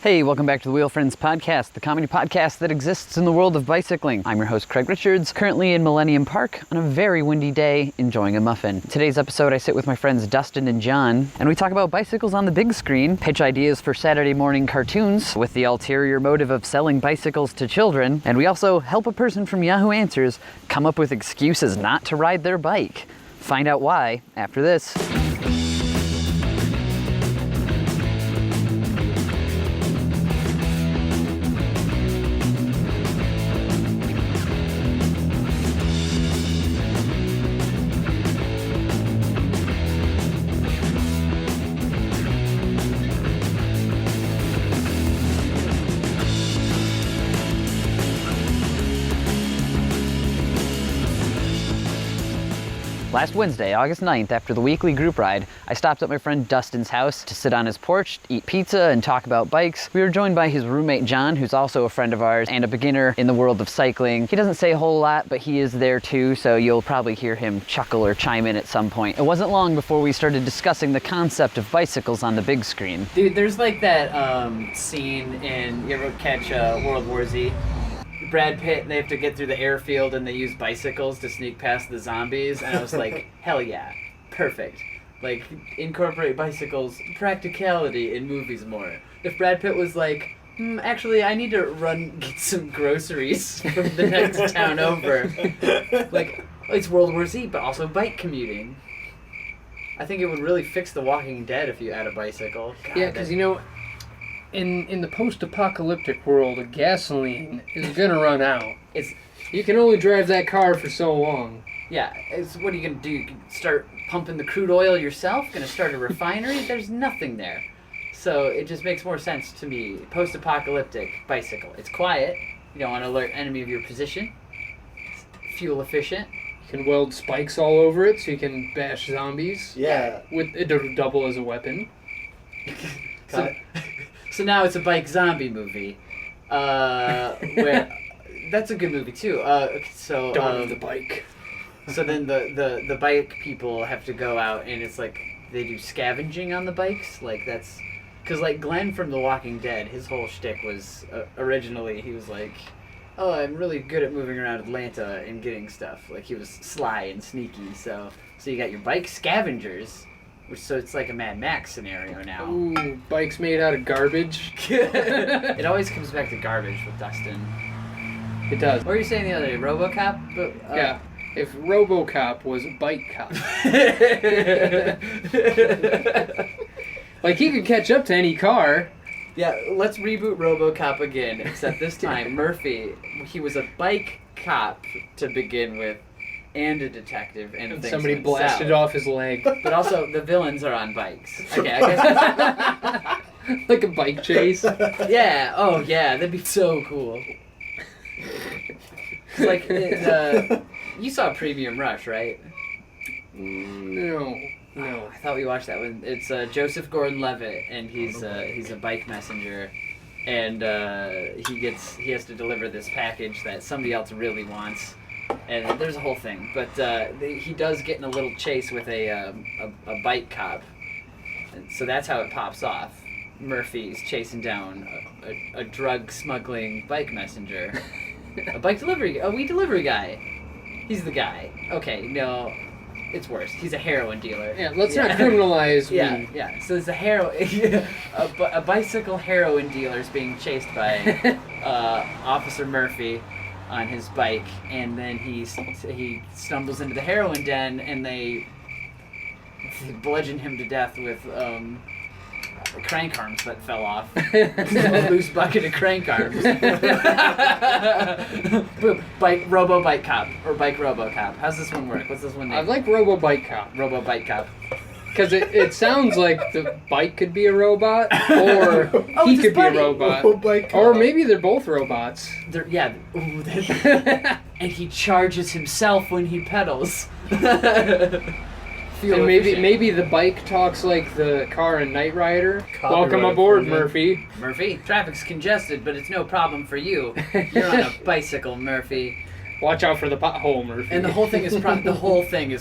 Hey, welcome back to the Wheel Friends Podcast, the comedy podcast that exists in the world of bicycling. I'm your host, Craig Richards, currently in Millennium Park on a very windy day, enjoying a muffin. Today's episode, I sit with my friends Dustin and John, and we talk about bicycles on the big screen, pitch ideas for Saturday morning cartoons with the ulterior motive of selling bicycles to children, and we also help a person from Yahoo Answers come up with excuses not to ride their bike. Find out why after this. Last Wednesday, August 9th, after the weekly group ride, I stopped at my friend Dustin's house to sit on his porch, eat pizza, and talk about bikes. We were joined by his roommate John, who's also a friend of ours and a beginner in the world of cycling. He doesn't say a whole lot, but he is there too, so you'll probably hear him chuckle or chime in at some point. It wasn't long before we started discussing the concept of bicycles on the big screen. Dude, there's like that scene in, you ever catch World War Z? Brad Pitt, they have to get through the airfield and they use bicycles to sneak past the zombies, and I was like, hell yeah, perfect. Like, incorporate bicycles, practicality in movies more. If Brad Pitt was like, actually, I need to get some groceries from the next town over. Like, it's World War Z, but also bike commuting. I think it would really fix The Walking Dead if you add a bicycle. God, yeah, because, you know, in the post-apocalyptic world, gasoline is gonna run out. You can only drive that car for so long. Yeah, what are you gonna do? You can start pumping the crude oil yourself? Gonna start a refinery? There's nothing there. So it just makes more sense to me. Post-apocalyptic bicycle. It's quiet. You don't want to alert enemy of your position. It's fuel efficient. You can weld spikes all over it so you can bash zombies. Yeah. It'll double as a weapon. So now it's a bike zombie movie, where that's a good movie too. Dawn of the Bike. So then the bike people have to go out, and it's like they do scavenging on the bikes. Like that's because like Glenn from The Walking Dead, his whole shtick was originally he was like, oh, I'm really good at moving around Atlanta and getting stuff. Like he was sly and sneaky. So you got your bike scavengers. So it's like a Mad Max scenario now. Ooh, bikes made out of garbage. It always comes back to garbage with Dustin. It does. What were you saying the other day? RoboCop? Yeah. If RoboCop was a bike cop. Like, he could catch up to any car. Yeah, let's reboot RoboCop again, except this time Murphy, he was a bike cop to begin with, and a detective, and somebody blasted off his leg. But also, the villains are on bikes. Okay, I guess. Like a bike chase? Yeah, oh yeah, that'd be so cool. Like, you saw Premium Rush, right? No. I thought we watched that one. It's Joseph Gordon-Levitt, and he's a bike messenger, and he has to deliver this package that somebody else really wants. And there's a whole thing, but he does get in a little chase with a bike cop, and so that's how it pops off. Murphy's chasing down a drug smuggling bike messenger, a weed delivery guy. He's the guy. Okay, no, it's worse. He's a heroin dealer. Yeah, let's not criminalize weed. Yeah. So there's a bicycle heroin dealer is being chased by Officer Murphy on his bike, and then he stumbles into the heroin den, and they bludgeon him to death with crank arms that fell off. A loose bucket of crank arms. Robo Bike Cop or Bike Robo Cop. How's this one work? What's this one name? I like Robo Bike Cop. Robo Bike Cop. Because it sounds like the bike could be a robot, or he could be a robot. Or maybe they're both robots. And he charges himself when he pedals. And maybe the bike talks like the car in Knight Rider. Welcome aboard, Murphy. Murphy, traffic's congested, but it's no problem for you. You're on a bicycle, Murphy. Watch out for the pothole, Murphy. And the whole thing is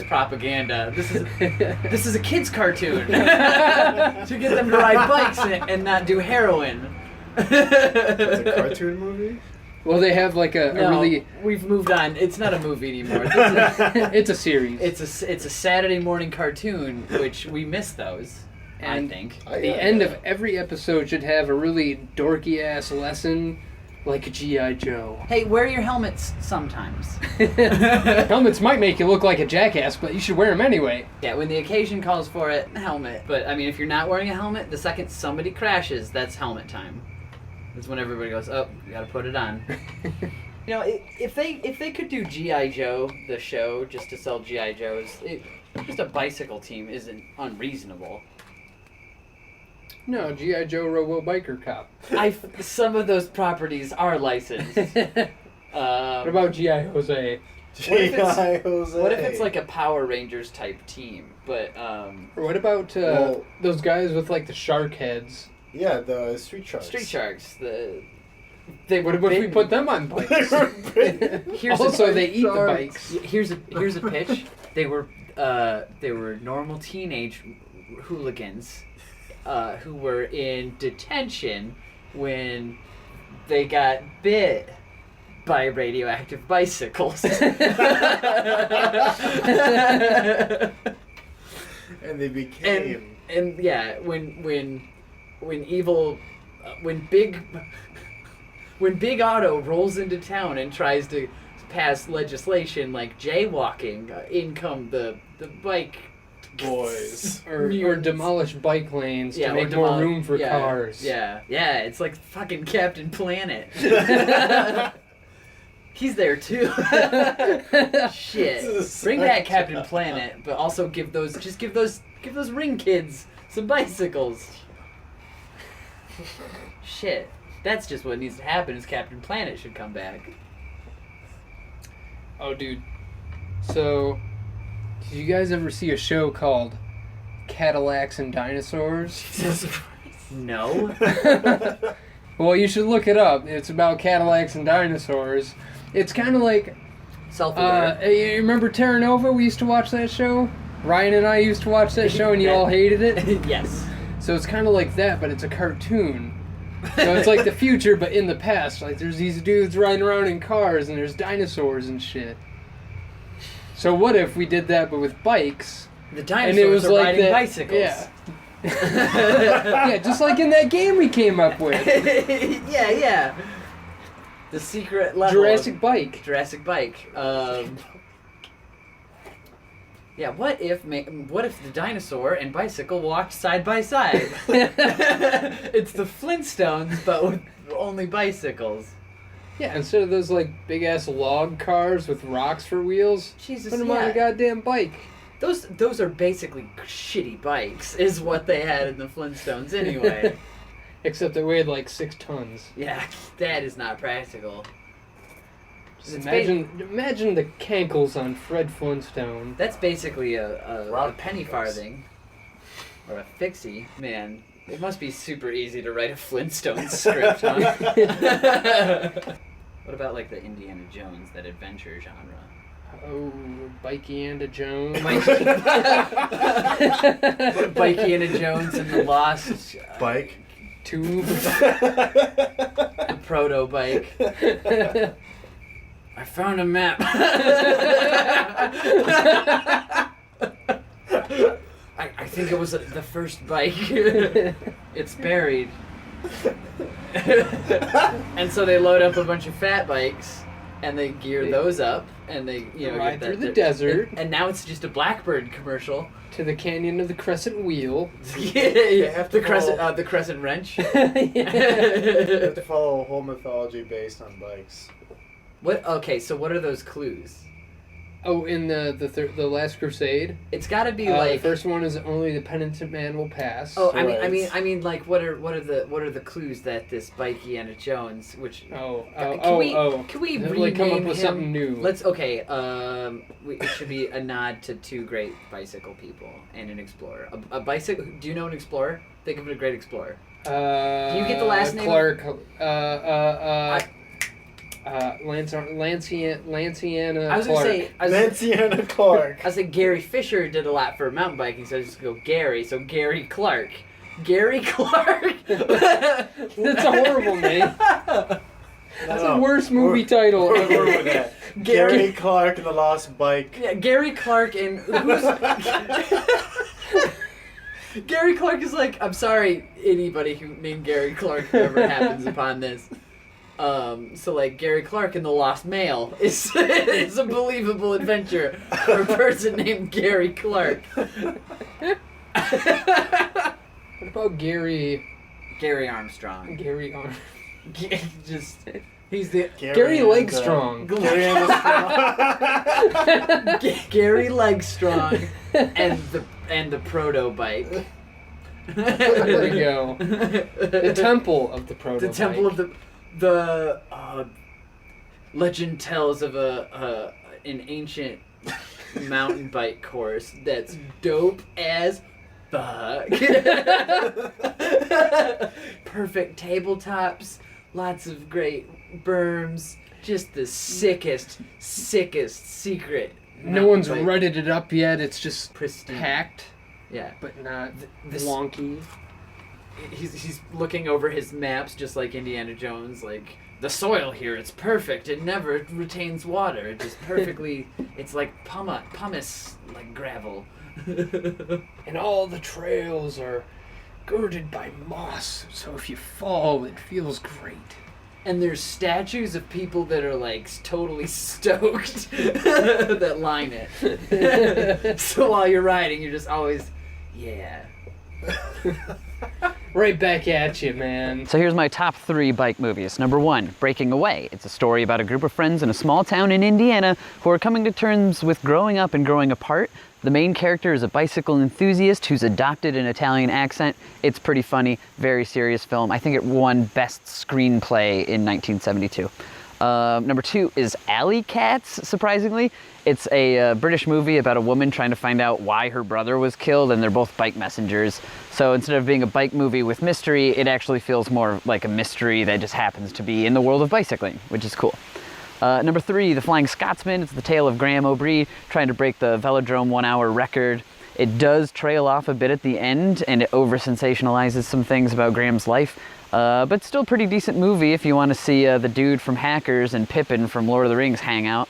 propaganda. This is a kids' cartoon to get them to ride bikes and not do heroin. It's a cartoon movie? Well, they have like a really... we've moved on. It's not a movie anymore. It's a series. It's a Saturday morning cartoon, which we miss those. And I think. The end of every episode should have a really dorky-ass lesson, like a G.I. Joe. Hey, wear your helmets sometimes. Helmets might make you look like a jackass, but you should wear them anyway. Yeah, when the occasion calls for it, helmet. But, I mean, if you're not wearing a helmet, the second somebody crashes, that's helmet time. That's when everybody goes, oh, you gotta put it on. You know, if they could do G.I. Joe, the show, just to sell G.I. Joes, just a bicycle team isn't unreasonable. No, G.I. Joe Robo Biker Cop. Some of those properties are licensed. What about G.I. Jose? G.I. Jose. What if it's like a Power Rangers type team? But Or what about those guys with like the shark heads? Yeah, the Street Sharks. Street Sharks. What if we put them on bikes? They eat the bikes. Here's a pitch. They were normal teenage hooligans who were in detention when they got bit by radioactive bicycles. And they became... And yeah, when Big Otto rolls into town and tries to pass legislation like jaywalking, in come the bike boys. or demolish bike lanes to make more room for cars. Yeah, it's like fucking Captain Planet. He's there too. Shit. Bring back Captain Planet, but also give those ring kids some bicycles. Shit. That's just what needs to happen is Captain Planet should come back. Oh, dude. So, did you guys ever see a show called Cadillacs and Dinosaurs? Jesus Christ. No. Well, you should look it up. It's about Cadillacs and dinosaurs. It's kind of like... Self-aware. You remember Terra Nova? We used to watch that show. Ryan and I used to watch that show, and you all hated it. Yes. So it's kind of like that, but it's a cartoon. So it's like the future, but in the past. Like, there's these dudes riding around in cars, and there's dinosaurs and shit. So what if we did that, but with bikes? The dinosaurs are like riding bicycles. Yeah. Yeah, just like in that game we came up with. Yeah. The secret level. Jurassic Bike. Yeah, what if the dinosaur and bicycle walked side by side? It's the Flintstones, but with only bicycles. Yeah, instead of those like big ass log cars with rocks for wheels, Jesus, put them on a goddamn bike. Those are basically shitty bikes, is what they had in the Flintstones anyway. Except they weighed like 6 tons. Yeah, that is not practical. Imagine the cankles on Fred Flintstone. That's basically a penny farthing. Or a fixie. Man, it must be super easy to write a Flintstones script, huh? What about like the Indiana Jones, that adventure genre? Oh, Bikey and a Jones. Bikey and a Jones and the Lost Bike. Tube. The proto bike. I found a map. I think it was the first bike. It's buried. And so they load up a bunch of fat bikes, and they gear those up, and they ride get through the desert. And now it's just a Blackbird commercial. To the Canyon of the Crescent Wheel. Yeah. The crescent wrench. You have to follow a whole mythology based on bikes. What? Okay, so what are those clues? Oh, in the Last Crusade. It's got to be the first one is only the penitent man will pass. Oh, I mean, like what are the clues that this Bikey and a Jones, which can we rename come up with him? something new? It should be a nod to 2 great bicycle people and an explorer. A bicycle. Do you know an explorer? Think of a great explorer. Can you get the last name? Clark. Lanciana I was Clark. gonna say Lanciana Clark. I was like Gary Fisher did a lot for mountain biking, so I just go Gary. So Gary Clark. Gary Clark. That's a horrible name. That's the worst movie title We're ever. with that. Gary Clark and the Lost Bike. Yeah, Gary Clark and Gary Clark is like, I'm sorry, anybody who named Gary Clark who ever happens upon this. So like Gary Clark and the Lost Mail is a believable adventure for a person named Gary Clark. What about Gary Armstrong. Just he's the Gary and, Legstrong. Gary and the Gary Legstrong and the proto bike. There we go. The temple of the proto. The temple of the legend tells of an ancient mountain bike course that's dope as fuck. Perfect tabletops, lots of great berms, just the sickest secret. No one's mountain bike. redded it up yet. It's just Pristine. packed, Yeah. but not This- wonky. He's looking over his maps just like Indiana Jones, like the soil here, it's perfect. It never retains water. It just perfectly it's like pumice like gravel. And all the trails are girded by moss, so if you fall, it feels great. And there's statues of people that are like totally stoked that line it. So while you're riding, you're just always, yeah. Right back at you, man. So here's my top 3 bike movies. Number 1, Breaking Away. It's a story about a group of friends in a small town in Indiana who are coming to terms with growing up and growing apart. The main character is a bicycle enthusiast who's adopted an Italian accent. It's pretty funny, very serious film. I think it won Best Screenplay in 1972. Number 2 is Alley Cats, surprisingly. It's a British movie about a woman trying to find out why her brother was killed, and they're both bike messengers. So instead of being a bike movie with mystery, it actually feels more like a mystery that just happens to be in the world of bicycling, which is cool. Number 3, The Flying Scotsman. It's the tale of Graham O'Brien trying to break the velodrome 1-hour record. It does trail off a bit at the end, and it over-sensationalizes some things about Graham's life. But still a pretty decent movie if you want to see the dude from Hackers and Pippin from Lord of the Rings hang out.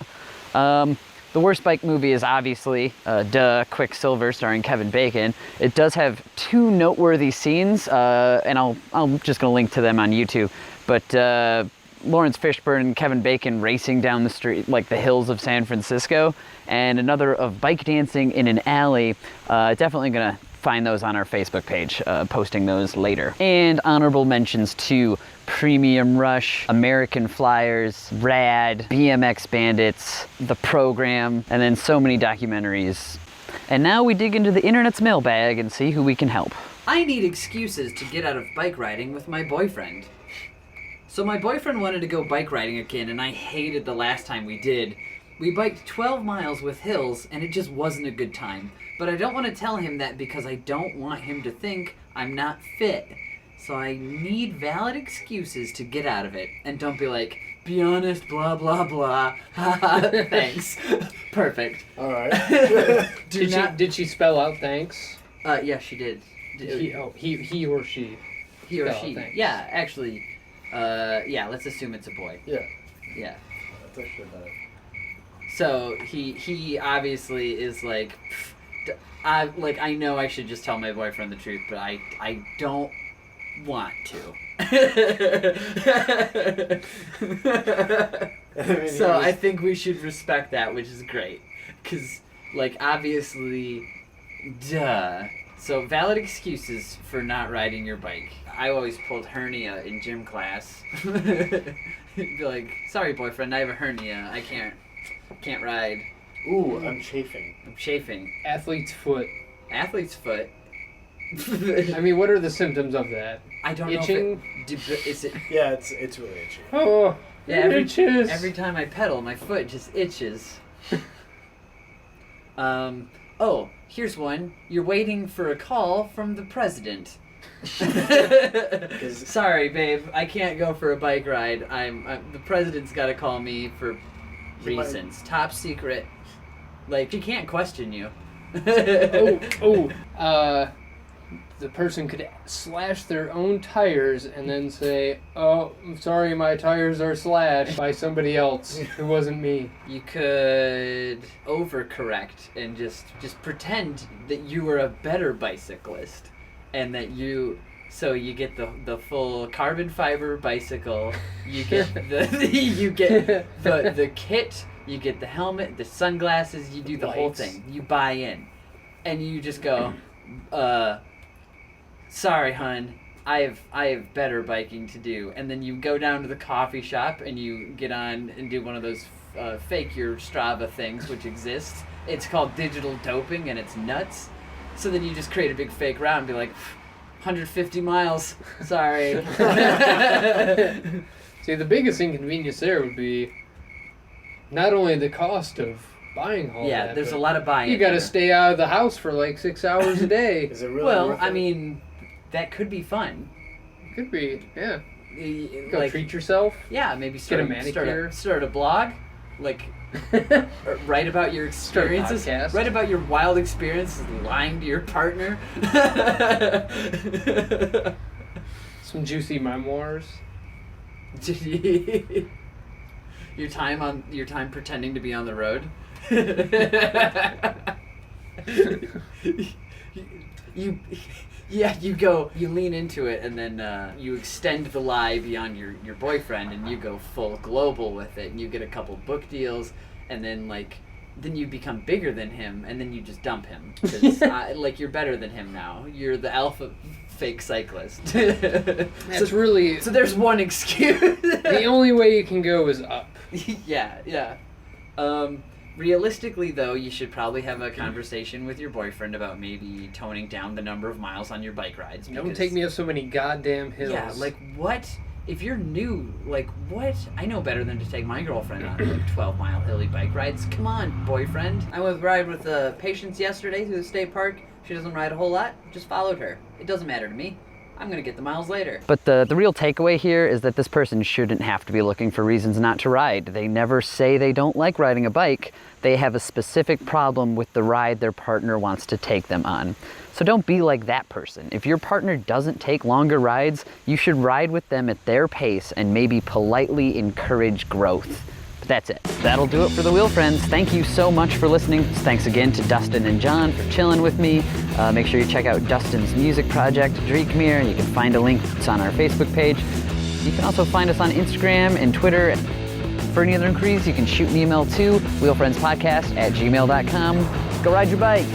The worst bike movie is obviously, Quicksilver, starring Kevin Bacon. It does have 2 noteworthy scenes, and I'm just going to link to them on YouTube. But Lawrence Fishburne and Kevin Bacon racing down the street, like the hills of San Francisco, and another of bike dancing in an alley. Definitely gonna find those on our Facebook page, posting those later. And honorable mentions to Premium Rush, American Flyers, Rad, BMX Bandits, The Program, and then so many documentaries. And now we dig into the internet's mailbag and see who we can help. I need excuses to get out of bike riding with my boyfriend. So my boyfriend wanted to go bike riding again, and I hated the last time we did. We biked 12 miles with hills, and it just wasn't a good time. But I don't want to tell him that because I don't want him to think I'm not fit. So I need valid excuses to get out of it. And don't be like, be honest, blah, blah, blah. Thanks. Perfect. Alright. Did she spell out thanks? Yeah, she did. He or she. He or spell she. thanks. Yeah, actually, yeah, let's assume it's a boy. Yeah. Yeah. That's actually better. So he obviously is like, I know I should just tell my boyfriend the truth, but I don't want to. So I think we should respect that, which is great, cause like obviously, duh. So valid excuses for not riding your bike. I always pulled hernia in gym class. Be like, sorry boyfriend, I have a hernia. I can't ride. Ooh, I'm chafing. I'm chafing. Athlete's foot. Athlete's foot. I mean, what are the symptoms of that? I don't Itching? know if it, is it. Yeah, it's really itchy. Oh, Yeah, it itches. Every time I pedal, my foot just itches. Oh, here's one. You're waiting for a call from the president. Sorry, babe. I can't go for a bike ride. The president's got to call me for reasons. Top secret. Like, she can't question you. the person could slash their own tires and then say, "Oh, I'm sorry, my tires are slashed by somebody else who wasn't me." You could overcorrect and just pretend that you were a better bicyclist, and that you get the full carbon fiber bicycle. You get the kit. You get the helmet, the sunglasses. You do the whole thing. You buy in, and you just go, "Sorry, hun, I have better biking to do." And then you go down to the coffee shop and you get on and do one of those fake your Strava things, which exists. It's called digital doping, and it's nuts. So then you just create a big fake route and be like, 150 miles. Sorry. See, the biggest inconvenience there would be not only the cost of buying all that. Yeah, there's a lot of buying. You got to stay out of the house for like 6 hours a day. Is it really Well, worth I it? mean, that could be fun. Could be, yeah. Go Like, treat yourself. yeah, maybe Get start a manicure. start a blog, like write about your Start a experiences. podcast. Write about your wild experiences lying to your partner. Some juicy memoirs. your time pretending to be on the road. you lean into it, and then you extend the lie beyond your boyfriend, and you go full global with it, and you get a couple book deals, and then then you become bigger than him, and then you just dump him, because you're better than him now. You're the alpha fake cyclist. That's really So there's one excuse. the only way you can go is up. Yeah. Realistically, though, you should probably have a conversation with your boyfriend about maybe toning down the number of miles on your bike rides. Don't take me up so many goddamn hills. Yeah, what? If you're new, what? I know better than to take my girlfriend on 12-mile hilly bike rides. Come on, boyfriend. I was riding with Patience yesterday through the state park. She doesn't ride a whole lot. Just followed her. It doesn't matter to me. I'm going to get the miles later. But the real takeaway here is that this person shouldn't have to be looking for reasons not to ride. They never say they don't like riding a bike. They have a specific problem with the ride their partner wants to take them on. So don't be like that person. If your partner doesn't take longer rides, you should ride with them at their pace and maybe politely encourage growth. But that's it. That'll do it for the Wheel Friends. Thank you so much for listening. Thanks again to Dustin and John for chilling with me. Make sure you check out Dustin's music project, Dreekmere. You can find a link. It's on our Facebook page. You can also find us on Instagram and Twitter. For any other inquiries, you can shoot an email to wheelfriendspodcast@gmail.com. Go ride your bike.